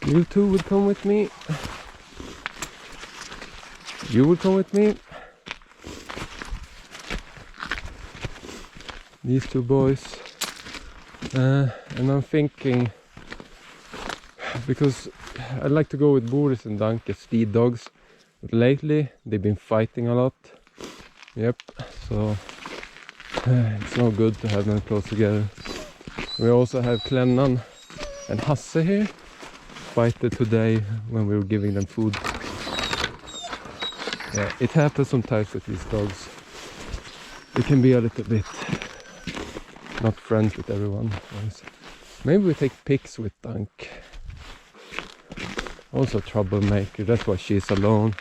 You two will come with me. You will come with me. These two boys. And I'm thinking, because I like to go with Boris and Danke, speed dogs, but lately they've been fighting a lot. Yep, so it's no good to have them close together. We also have Klennan and Hasse here, fighted today when we were giving them food. Yeah, it happens sometimes with these dogs. They can be a little bit not friends with everyone. Maybe we take pics with Dank. Also troublemaker, that's why she's alone.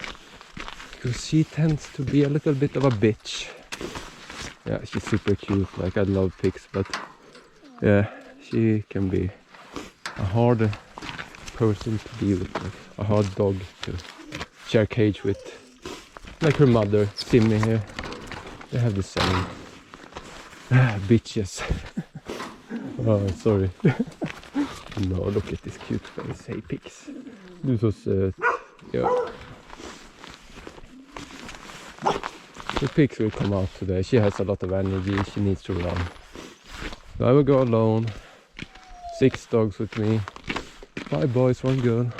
Because she tends to be a little bit of a bitch. Yeah, she's super cute, like I love pigs, but yeah, she can be a hard person to be with, like a hard dog to share cage with. Like her mother, Simmy here. They have the same. Bitches. Oh, sorry. No, look at this cute face. Hey, pigs. This was, yeah. The pigs will come out today. She has a lot of energy. She needs to run. So I will go alone. 6 dogs with me. 5 boys, 1 girl.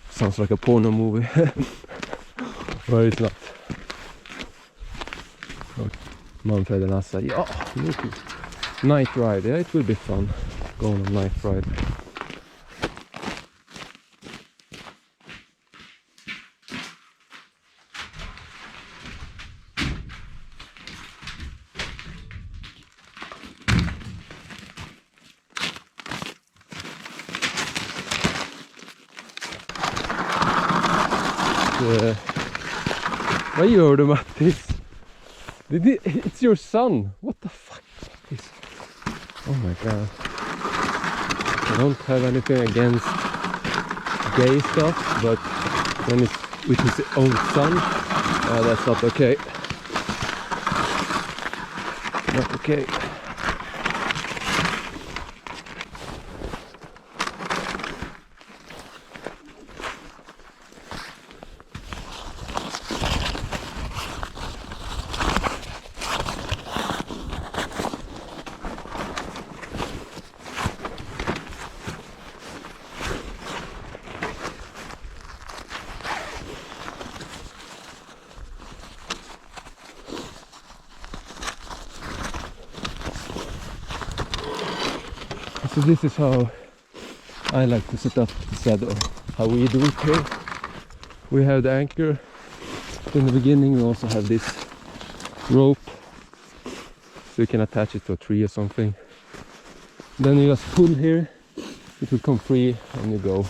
Sounds like a porno movie. But it's not. Manfred and Assa. Yeah, look. Night ride. Yeah, it will be fun. Going on a night ride. Vad gör du, Mattis? It's your son. What the fuck, Mattis? Oh my god. I don't have anything against gay stuff, but when it's with his own son, that's not okay. Not okay. So this is how I like to set up the saddle, how we do it here. We have the anchor. In the beginning we also have this rope, so you can attach it to a tree or something. Then you just pull here, it will come free and you go.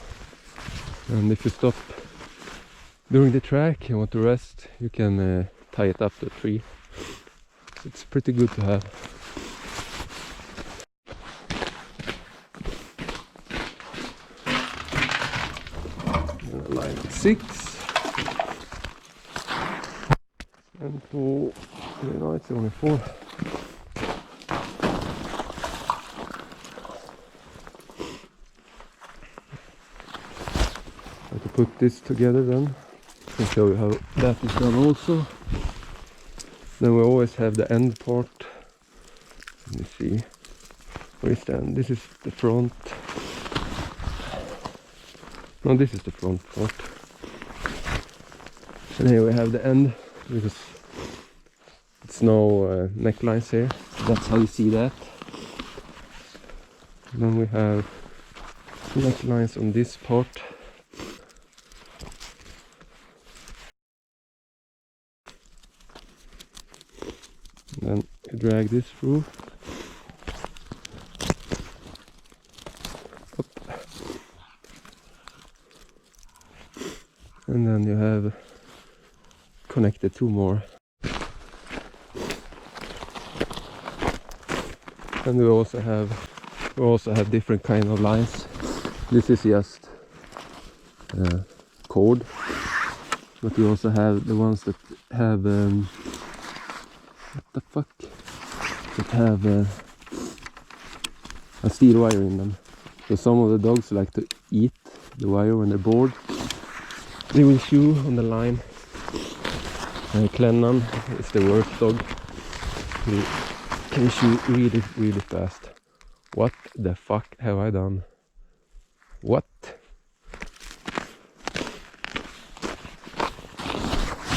And if you stop during the track and want to rest, you can tie it up to a tree. So it's pretty good to have. Line 6 and 4. No, it's only 4. I have to put this together then. I can show you how that is done also. Then we always have the end part. Let me see. Where is the end? This is the front. No, this is the front part. And here we have the end, because it's no necklines here. That's how you see that. And then we have necklines on this part. And then you drag this through. And then you have connected 2 more. And we also have different kind of lines. This is just cord, but we also have the ones that have what the fuck? That have a steel wire in them. So some of the dogs like to eat the wire when they're bored. They will chew on the line. Clennan is the worst dog. He can chew really, really fast. What the fuck have I done? What?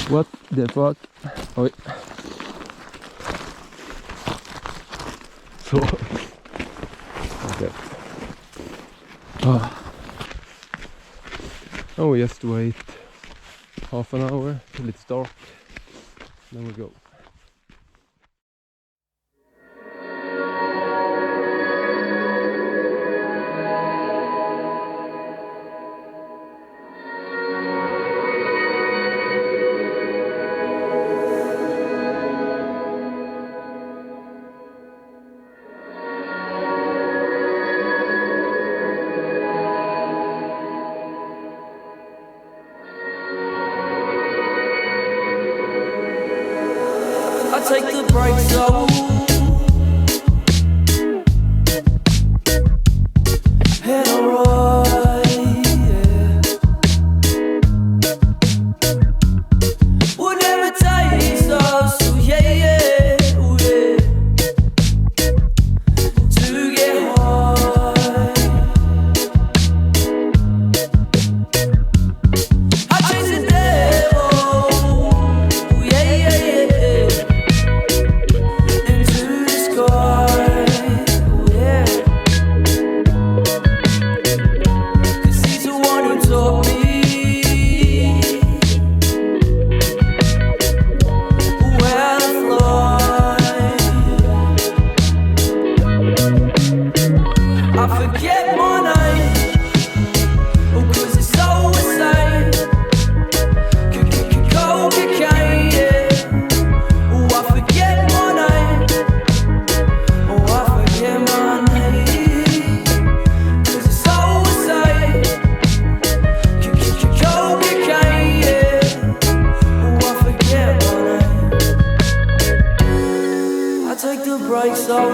What the fuck? Oj. Så. Okay. Oh, we just wait half an hour till it's dark. Then we go. I take the brakes off. And I ride, yeah. Whatever it takes us, oh yeah, yeah, oh yeah. To get high. I chase the devil, oh yeah, yeah, yeah. Take the brakes off.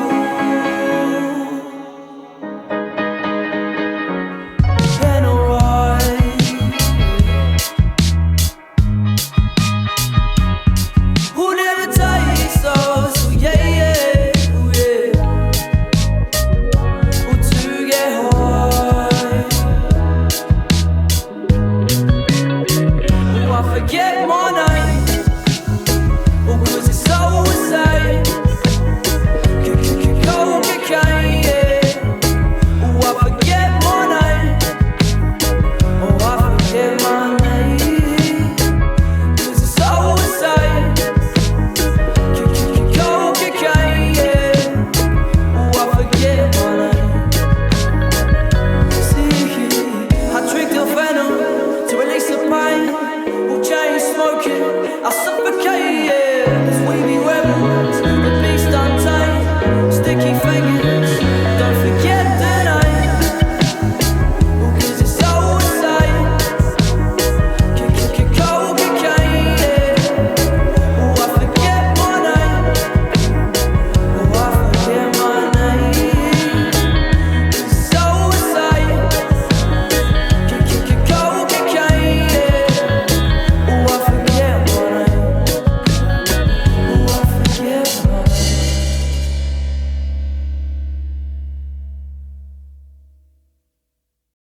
And I ride. Whatever takes us, oh yeah, yeah, oh yeah. Oh, to get high. Oh, I forget my name. Oh, 'cause it's so insane. I suffocate.